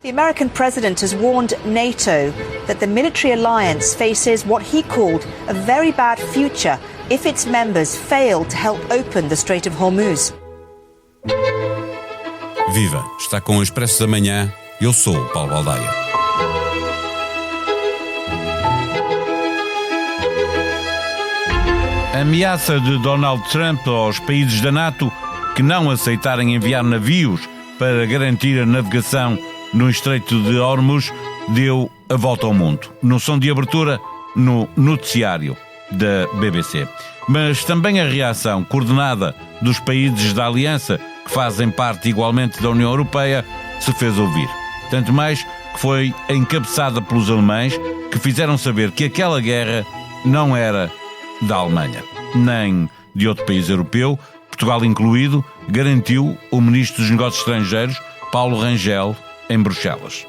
The American president has warned NATO that the military alliance faces what he called a very bad future if its members fail to help open the Strait of Hormuz. Viva! Está com o Expresso da Manhã. Eu sou o Paulo Baldaia. A ameaça de Donald Trump aos países da NATO que não aceitarem enviar navios para garantir a navegação no Estreito de Hormuz deu a volta ao mundo. No som de abertura, no noticiário da BBC. Mas também a reação coordenada dos países da Aliança, que fazem parte igualmente da União Europeia, se fez ouvir. Tanto mais que foi encabeçada pelos alemães, que fizeram saber que aquela guerra não era da Alemanha, nem de outro país europeu, Portugal incluído, garantiu o Ministro dos Negócios Estrangeiros, Paulo Rangel, em Bruxelas.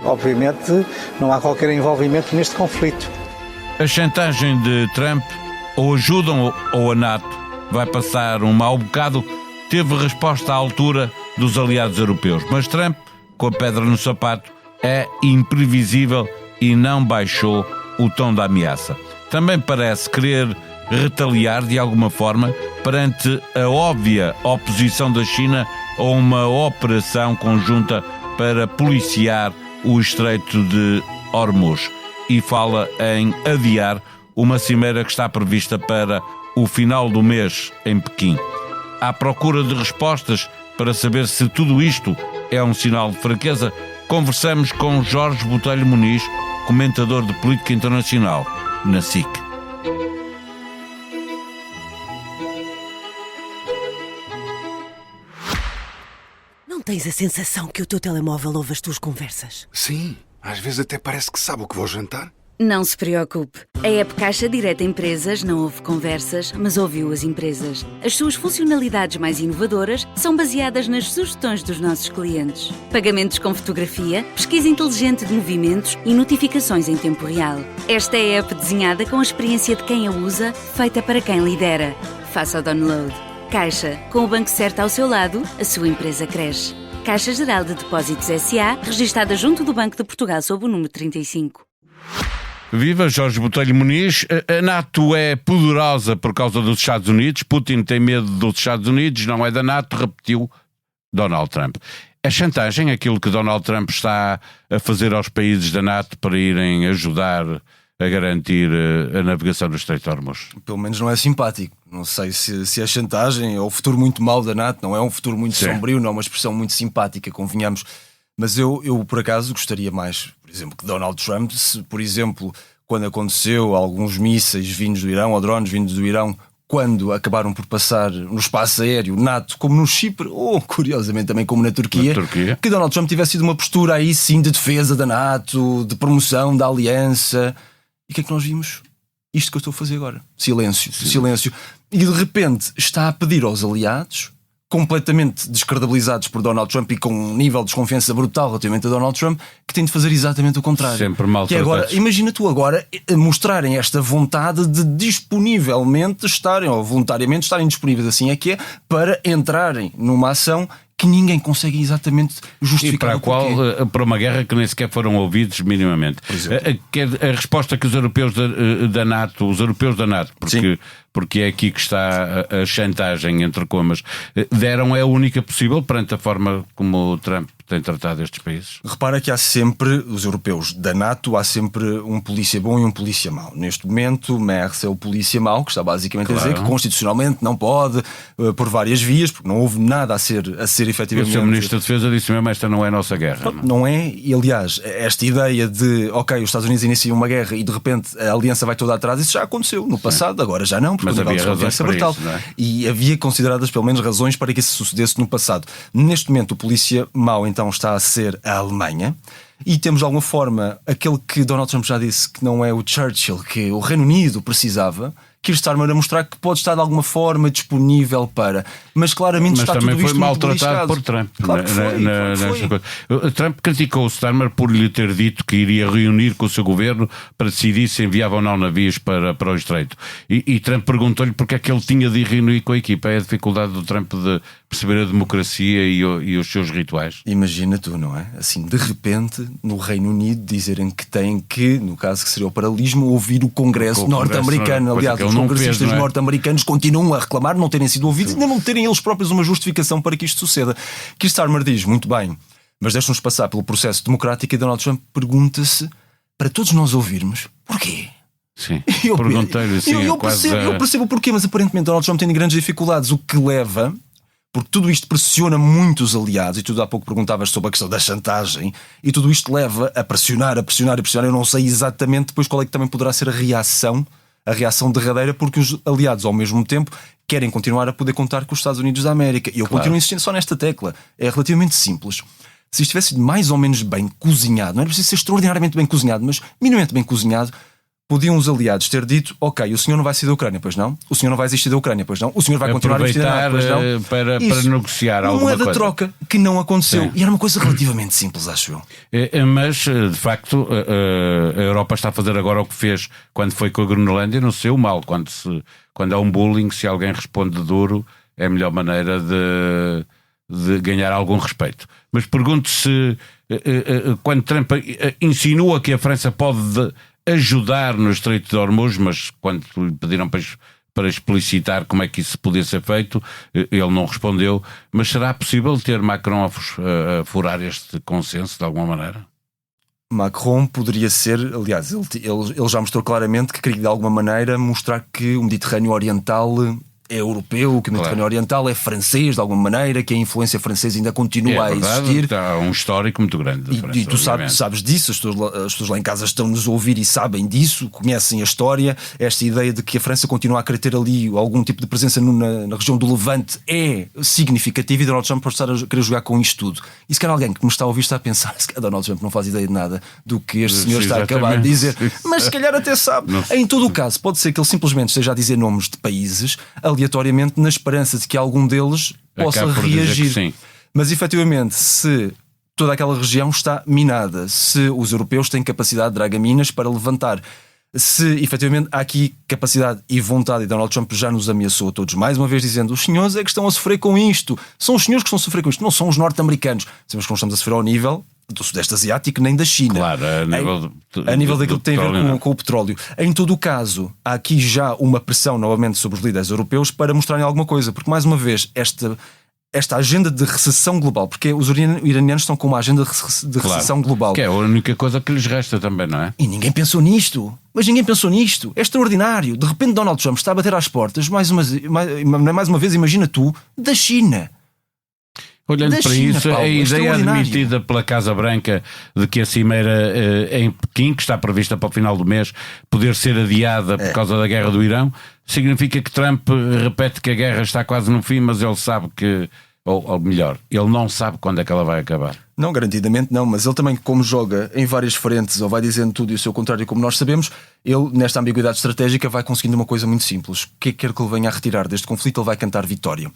Obviamente não há qualquer envolvimento neste conflito. A chantagem de Trump, ou ajudam ou a NATO vai passar um mau bocado, teve resposta à altura dos aliados europeus. Mas Trump, com a pedra no sapato, é imprevisível e não baixou o tom da ameaça. Também parece querer retaliar de alguma forma perante a óbvia oposição da China a uma operação conjunta para policiar o Estreito de Hormuz e fala em adiar uma cimeira que está prevista para o final do mês em Pequim. À procura de respostas para saber se tudo isto é um sinal de fraqueza, conversamos com Jorge Botelho Muniz, comentador de política internacional na SIC. Não tens a sensação que o teu telemóvel ouve as tuas conversas? Sim, às vezes até parece que sabe o que vou jantar. Não se preocupe. A app Caixa Direta Empresas não ouve conversas, mas ouviu as empresas. As suas funcionalidades mais inovadoras são baseadas nas sugestões dos nossos clientes. Pagamentos com fotografia, pesquisa inteligente de movimentos e notificações em tempo real. Esta é a app desenhada com a experiência de quem a usa, feita para quem lidera. Faça o download. Caixa, com o banco certo ao seu lado, a sua empresa cresce. Caixa Geral de Depósitos S.A., registada junto do Banco de Portugal sob o número 35. Viva Jorge Botelho Muniz. A NATO é poderosa por causa dos Estados Unidos. Putin tem medo dos Estados Unidos, não é da NATO, repetiu Donald Trump. É chantagem aquilo que Donald Trump está a fazer aos países da NATO para irem ajudar a garantir a navegação do Estreito de Hormuz? Pelo menos não é simpático. Não sei se é chantagem, é o futuro muito mau da NATO, não é um futuro muito sombrio, não é uma expressão muito simpática, convenhamos. Mas eu por acaso gostaria mais, por exemplo, que Donald Trump, se, por exemplo, quando aconteceu alguns mísseis vindos do Irão, ou drones vindos do Irão, quando acabaram por passar no espaço aéreo NATO, como no Chipre, ou curiosamente também como na Turquia, que Donald Trump tivesse sido uma postura aí sim de defesa da NATO, de promoção da aliança. E o que é que nós vimos? Isto que eu estou a fazer agora. Silêncio. E de repente está a pedir aos aliados, completamente descredibilizados por Donald Trump e com um nível de desconfiança brutal relativamente a Donald Trump, que tem de fazer exatamente o contrário. Sempre mal que é agora, imagina tu agora mostrarem esta vontade de disponivelmente estarem, ou voluntariamente estarem disponíveis, assim é que é, para entrarem numa ação que ninguém consegue exatamente justificar. E para uma guerra que nem sequer foram ouvidos minimamente. A resposta que os europeus da NATO, porque é aqui que está a chantagem entre comas, deram é a única possível perante a forma como o Trump tem tratado estes países. Repara que há sempre, os europeus da NATO, há sempre um polícia bom e um polícia mau. Neste momento, Merz é o polícia mau, que está basicamente a dizer que constitucionalmente não pode, por várias vias, porque não houve nada a ser efetivamente... O Sr. Ministro da Defesa disse mesmo, esta não é a nossa guerra. Não é, e aliás, esta ideia de, ok, os Estados Unidos iniciam uma guerra e de repente a aliança vai toda atrás, isso já aconteceu no passado, agora já não, porque mas havia razões para brutal. Isso, não é? E havia consideradas pelo menos razões para que isso sucedesse no passado. Neste momento o polícia mau então está a ser a Alemanha, e temos de alguma forma aquele que Donald Trump já disse que não é o Churchill que o Reino Unido precisava, Keir Starmer a mostrar que pode estar de alguma forma disponível para, mas claramente está tudo isto muito maltratado por Trump. Claro que foi. Trump criticou o Starmer por lhe ter dito que iria reunir com o seu governo para decidir se enviava ou não navios para o Estreito. E Trump perguntou-lhe porque é que ele tinha de ir reunir com a equipa. É a dificuldade do Trump de perceber a democracia e os seus rituais. Imagina tu, não é? Assim, de repente, no Reino Unido, dizerem que têm que, no caso que seria o paralelismo, ouvir o Congresso norte-americano. Aliás, os congressistas norte-americanos continuam a reclamar não terem sido ouvidos e ainda não terem eles próprios uma justificação para que isto suceda. Keir Starmer diz, muito bem, mas deixa-nos passar pelo processo democrático, e Donald Trump pergunta-se, para todos nós ouvirmos, porquê? Sim, perguntei-lhe assim. Eu percebo o porquê, mas aparentemente Donald Trump tem grandes dificuldades, o que leva... Porque tudo isto pressiona muito os aliados, e tu há pouco perguntavas sobre a questão da chantagem, e tudo isto leva a pressionar. Eu não sei exatamente depois qual é que também poderá ser a reação derradeira, porque os aliados, ao mesmo tempo, querem continuar a poder contar com os Estados Unidos da América. E eu continuo insistindo só nesta tecla. É relativamente simples. Se isto tivesse mais ou menos bem cozinhado, não era preciso ser extraordinariamente bem cozinhado, mas minimamente bem cozinhado, podiam os aliados ter dito, ok, o senhor não vai sair da Ucrânia, pois não? O senhor não vai existir da Ucrânia, pois não? O senhor vai continuar a existir da Ucrânia, pois não? Para negociar alguma coisa. Moeda de troca que não aconteceu. Sim. E era uma coisa relativamente simples, acho eu. Mas, de facto, a Europa está a fazer agora o que fez quando foi com a Groenlândia, no seu mal. Quando há um bullying, se alguém responde duro, é a melhor maneira de ganhar algum respeito. Mas pergunto se, quando Trump insinua que a França pode ajudar no Estreito de Hormuz, mas quando lhe pediram para explicitar como é que isso podia ser feito, ele não respondeu. Mas será possível ter Macron a furar este consenso de alguma maneira? Macron poderia ser, aliás, ele já mostrou claramente que queria de alguma maneira mostrar que o Mediterrâneo Oriental é europeu, que o Mediterrâneo Oriental é francês de alguma maneira, que a influência francesa ainda continua a existir. Há um histórico muito grande de França, e tu sabes disso, as pessoas lá em casa estão-nos a ouvir e sabem disso, conhecem a história. Esta ideia de que a França continua a querer ter ali algum tipo de presença na região do Levante é significativa, e Donald Trump pode estar a querer jogar com isto tudo. E se calhar alguém que me está a ouvir está a pensar, se calhar Donald Trump não faz ideia de nada do que este senhor está a acabar de dizer, mas se calhar até sabe. Em todo o caso, pode ser que ele simplesmente esteja a dizer nomes de países aleatoriamente na esperança de que algum deles possa reagir. Mas efetivamente, se toda aquela região está minada, se os europeus têm capacidade de dragaminas para levantar, se efetivamente há aqui capacidade e vontade, e Donald Trump já nos ameaçou a todos mais uma vez dizendo, os senhores é que estão a sofrer com isto, são os senhores que estão a sofrer com isto, não são os norte-americanos. Sabemos que não estamos a sofrer ao nível do Sudeste Asiático nem da China. Claro, a nível daquilo que tem a ver com o petróleo. Em todo o caso, há aqui já uma pressão novamente sobre os líderes europeus para mostrarem alguma coisa, porque mais uma vez esta agenda de recessão global, porque os iranianos estão com uma agenda de recessão global. Que é a única coisa que lhes resta também, não é? E ninguém pensou nisto. Mas ninguém pensou nisto. É extraordinário. De repente Donald Trump está a bater às portas, mais uma vez, imagina tu, da China. Olhando para isso, Paulo, a ideia admitida pela Casa Branca de que a cimeira em Pequim, que está prevista para o final do mês, poder ser adiada por causa da guerra do Irão, significa que Trump repete que a guerra está quase no fim, mas ele sabe que, ou melhor, ele não sabe quando é que ela vai acabar. Não, garantidamente não, mas ele também, como joga em várias frentes, ou vai dizendo tudo e o seu contrário, como nós sabemos, ele, nesta ambiguidade estratégica, vai conseguindo uma coisa muito simples. O que é que quer que ele venha a retirar deste conflito? Ele vai cantar vitória.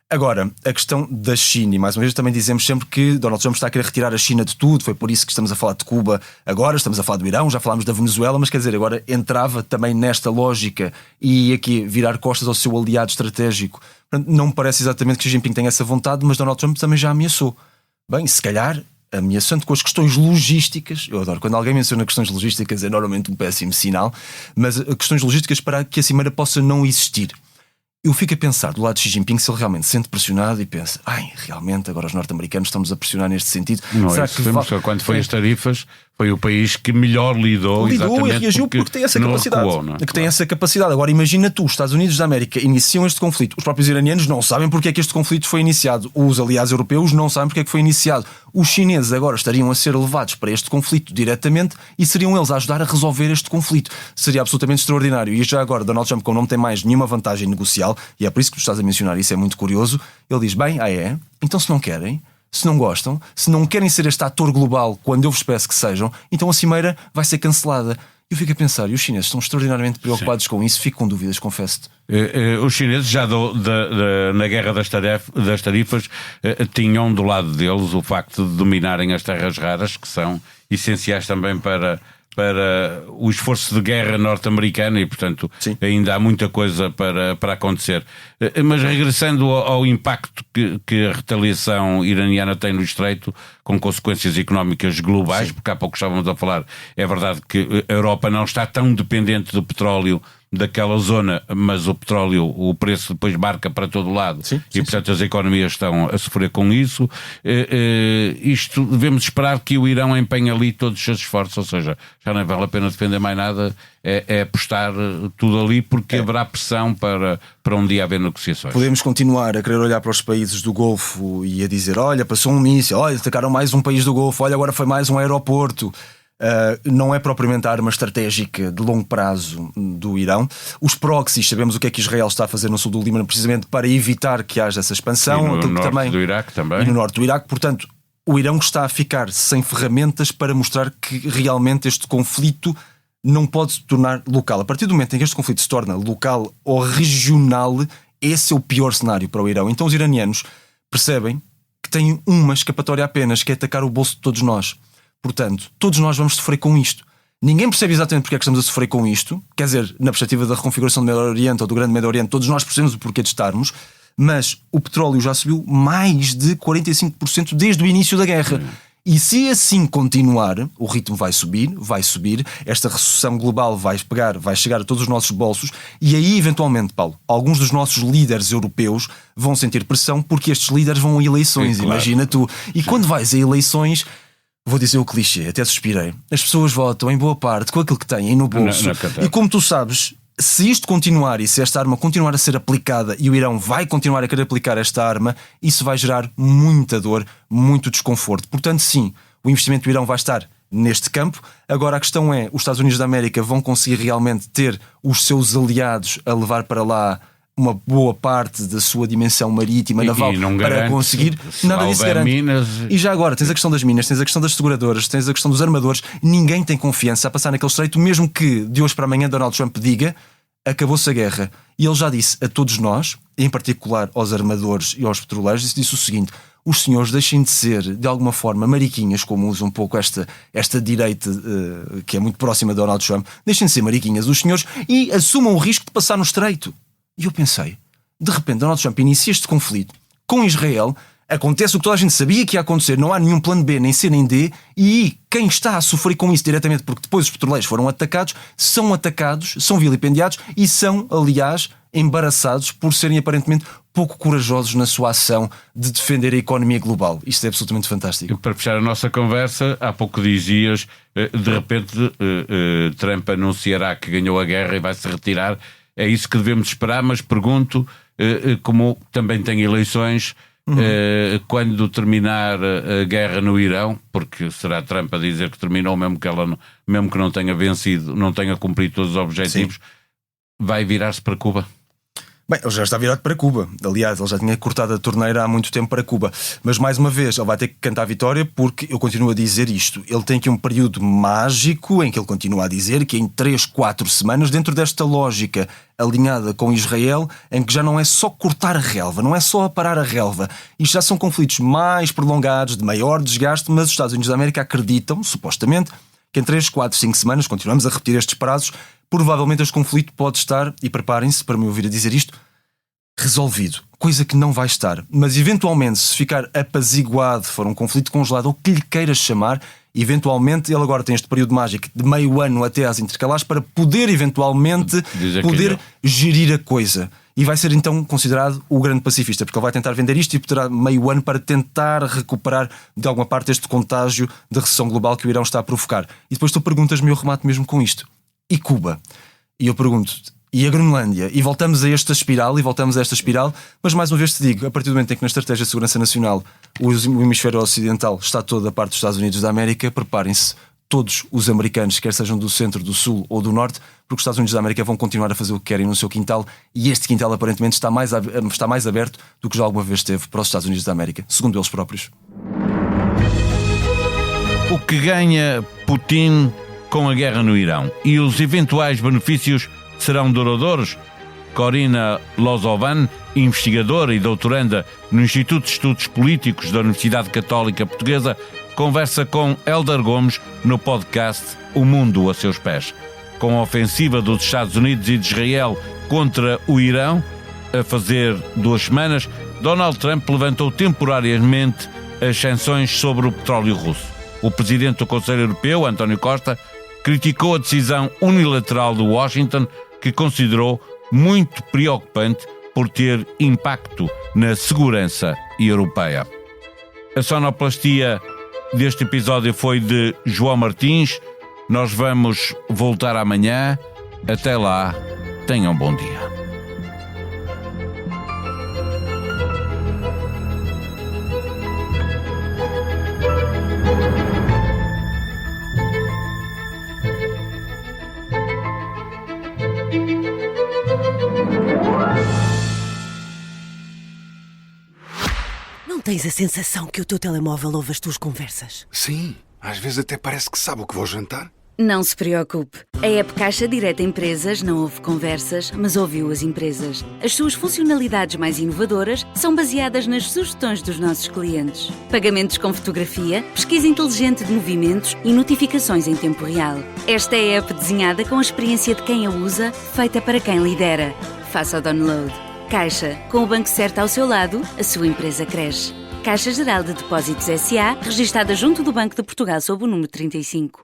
Agora, a questão da China, e mais uma vez também dizemos sempre que Donald Trump está a querer retirar a China de tudo, foi por isso que estamos a falar de Cuba agora, estamos a falar do Irão, já falámos da Venezuela, mas quer dizer, agora entrava também nesta lógica e aqui virar costas ao seu aliado estratégico. Não me parece exatamente que Xi Jinping tenha essa vontade, mas Donald Trump também já ameaçou. Bem, se calhar ameaçando com as questões logísticas, eu adoro quando alguém menciona questões logísticas, é normalmente um péssimo sinal, mas questões logísticas para que a cimeira possa não existir. Eu fico a pensar do lado de Xi Jinping se ele realmente se sente pressionado e pensa, realmente agora os norte-americanos estamos a pressionar neste sentido. Não, será que quando foi as tarifas, foi o país que melhor lidou e reagiu porque tem essa capacidade. Que tem essa capacidade. Agora imagina tu, os Estados Unidos da América iniciam este conflito. Os próprios iranianos não sabem porque é que este conflito foi iniciado. Os aliados europeus não sabem porque é que foi iniciado. Os chineses agora estariam a ser levados para este conflito diretamente e seriam eles a ajudar a resolver este conflito. Seria absolutamente extraordinário. E já agora Donald Trump, como não tem mais nenhuma vantagem negocial, e é por isso que tu estás a mencionar isso, é muito curioso, ele diz, então se não querem, se não gostam, se não querem ser este ator global quando eu vos peço que sejam, então a cimeira vai ser cancelada. Eu fico a pensar, e os chineses estão extraordinariamente preocupados com isso, fico com dúvidas, confesso-te. Os chineses já na Guerra das Tarifas tinham do lado deles o facto de dominarem as terras raras, que são essenciais também para o esforço de guerra norte-americano e, portanto, Sim. ainda há muita coisa para acontecer. Mas regressando ao impacto que a retaliação iraniana tem no Estreito, com consequências económicas globais, Sim. porque há pouco estávamos a falar, é verdade que a Europa não está tão dependente do petróleo daquela zona, mas o petróleo, o preço depois marca para todo lado. Sim, e portanto as economias estão a sofrer com isso. Isto devemos esperar que o Irão empenhe ali todos os seus esforços, ou seja, já não vale a pena defender mais nada, é apostar tudo ali, porque haverá pressão para um dia haver negociações. Podemos continuar a querer olhar para os países do Golfo e a dizer, olha, passou um míssil, olha, atacaram mais um país do Golfo, olha, agora foi mais um aeroporto. Não é propriamente a arma estratégica de longo prazo do Irão. Os proxies, sabemos o que é que Israel está a fazer no sul do Líbano, precisamente para evitar que haja essa expansão. E no norte do Iraque também. E no norte do Iraque, portanto, o Irão está a ficar sem ferramentas para mostrar que realmente este conflito não pode se tornar local. A partir do momento em que este conflito se torna local ou regional, esse é o pior cenário para o Irão. Então os iranianos percebem que têm uma escapatória apenas, que é atacar o bolso de todos nós. Portanto, todos nós vamos sofrer com isto. Ninguém percebe exatamente porque é que estamos a sofrer com isto. Quer dizer, na perspectiva da reconfiguração do Médio Oriente ou do Grande Médio Oriente, todos nós percebemos o porquê de estarmos, mas o petróleo já subiu mais de 45% desde o início da guerra. E se assim continuar, o ritmo vai subir, esta recessão global vai chegar a todos os nossos bolsos, e aí, eventualmente, Paulo, alguns dos nossos líderes europeus vão sentir pressão porque estes líderes vão a eleições, Sim, claro. Imagina tu. E quando vais a eleições, vou dizer o clichê, até suspirei, as pessoas votam em boa parte com aquilo que têm no bolso. E como tu sabes, se isto continuar e se esta arma continuar a ser aplicada e o Irão vai continuar a querer aplicar esta arma, isso vai gerar muita dor, muito desconforto. Portanto, sim, o investimento do Irão vai estar neste campo. Agora a questão é, os Estados Unidos da América vão conseguir realmente ter os seus aliados a levar para lá uma boa parte da sua dimensão marítima, naval, para conseguir. Nada disso garante. Minas... E já agora, tens a questão das minas, tens a questão das seguradoras, tens a questão dos armadores. Ninguém tem confiança a passar naquele estreito, mesmo que de hoje para amanhã Donald Trump diga acabou-se a guerra. E ele já disse a todos nós, em particular aos armadores e aos petroleiros, disse o seguinte: os senhores deixem de ser, de alguma forma, mariquinhas, como usa um pouco esta direita que é muito próxima de Donald Trump. Deixem de ser mariquinhas, os senhores, e assumam o risco de passar no estreito. E eu pensei, de repente Donald Trump inicia este conflito com Israel, acontece o que toda a gente sabia que ia acontecer, não há nenhum plano B, nem C, nem D, e quem está a sofrer com isso diretamente, porque depois os petroleiros foram atacados, são vilipendiados e são, aliás, embaraçados por serem aparentemente pouco corajosos na sua ação de defender a economia global. Isto é absolutamente fantástico. Para fechar a nossa conversa, há pouco dizias, de repente Trump anunciará que ganhou a guerra e vai se retirar. É isso que devemos esperar, mas pergunto, como também tem eleições, quando terminar a guerra no Irão, porque será Trump a dizer que terminou, mesmo que não tenha vencido, não tenha cumprido todos os objetivos, vai virar-se para Cuba? Bem, ele já está virado para Cuba. Aliás, ele já tinha cortado a torneira há muito tempo para Cuba. Mas, mais uma vez, ele vai ter que cantar a vitória, porque eu continuo a dizer isto. Ele tem aqui um período mágico em que ele continua a dizer que em 3-4 semanas, dentro desta lógica alinhada com Israel, em que já não é só cortar a relva, não é só aparar a relva. Isto já são conflitos mais prolongados, de maior desgaste, mas os Estados Unidos da América acreditam, supostamente, que em 3, 4, 5 semanas, continuamos a repetir estes prazos, provavelmente este conflito pode estar, e preparem-se para me ouvir a dizer isto, resolvido. Coisa que não vai estar. Mas eventualmente, se ficar apaziguado, for um conflito congelado, ou o que lhe queiras chamar, eventualmente ele agora tem este período mágico de meio ano até às intercalares para poder eventualmente gerir a coisa. E vai ser então considerado o grande pacifista, porque ele vai tentar vender isto e terá meio ano para tentar recuperar de alguma parte este contágio de recessão global que o Irão está a provocar. E depois tu perguntas-me, eu remato mesmo com isto: e Cuba? E eu pergunto-te, e a Groenlândia? E voltamos a esta espiral, mas mais uma vez te digo, a partir do momento em que na Estratégia de Segurança Nacional o hemisfério ocidental está toda a parte dos Estados Unidos da América, preparem-se todos os americanos, quer sejam do centro, do sul ou do norte, porque os Estados Unidos da América vão continuar a fazer o que querem no seu quintal, e este quintal aparentemente está mais aberto do que já alguma vez esteve para os Estados Unidos da América, segundo eles próprios. O que ganha Putin com a guerra no Irão e os eventuais benefícios serão duradouros? Corina Lozovan, investigadora e doutoranda no Instituto de Estudos Políticos da Universidade Católica Portuguesa, conversa com Hélder Gomes no podcast O Mundo a Seus Pés. Com a ofensiva dos Estados Unidos e de Israel contra o Irão, a fazer 2 semanas, Donald Trump levantou temporariamente as sanções sobre o petróleo russo. O presidente do Conselho Europeu, António Costa, criticou a decisão unilateral de Washington, que considerou muito preocupante por ter impacto na segurança europeia. A sonoplastia deste episódio foi de João Martins. Nós vamos voltar amanhã. Até lá, tenham um bom dia. Não tens a sensação que o teu telemóvel ouve as tuas conversas? Sim, às vezes até parece que sabe o que vou jantar. Não se preocupe. A app Caixa Direta Empresas não ouve conversas, mas ouviu as empresas. As suas funcionalidades mais inovadoras são baseadas nas sugestões dos nossos clientes. Pagamentos com fotografia, pesquisa inteligente de movimentos e notificações em tempo real. Esta é a app desenhada com a experiência de quem a usa, feita para quem lidera. Faça o download. Caixa, com o banco certo ao seu lado, a sua empresa cresce. Caixa Geral de Depósitos S.A., registada junto do Banco de Portugal sob o número 35.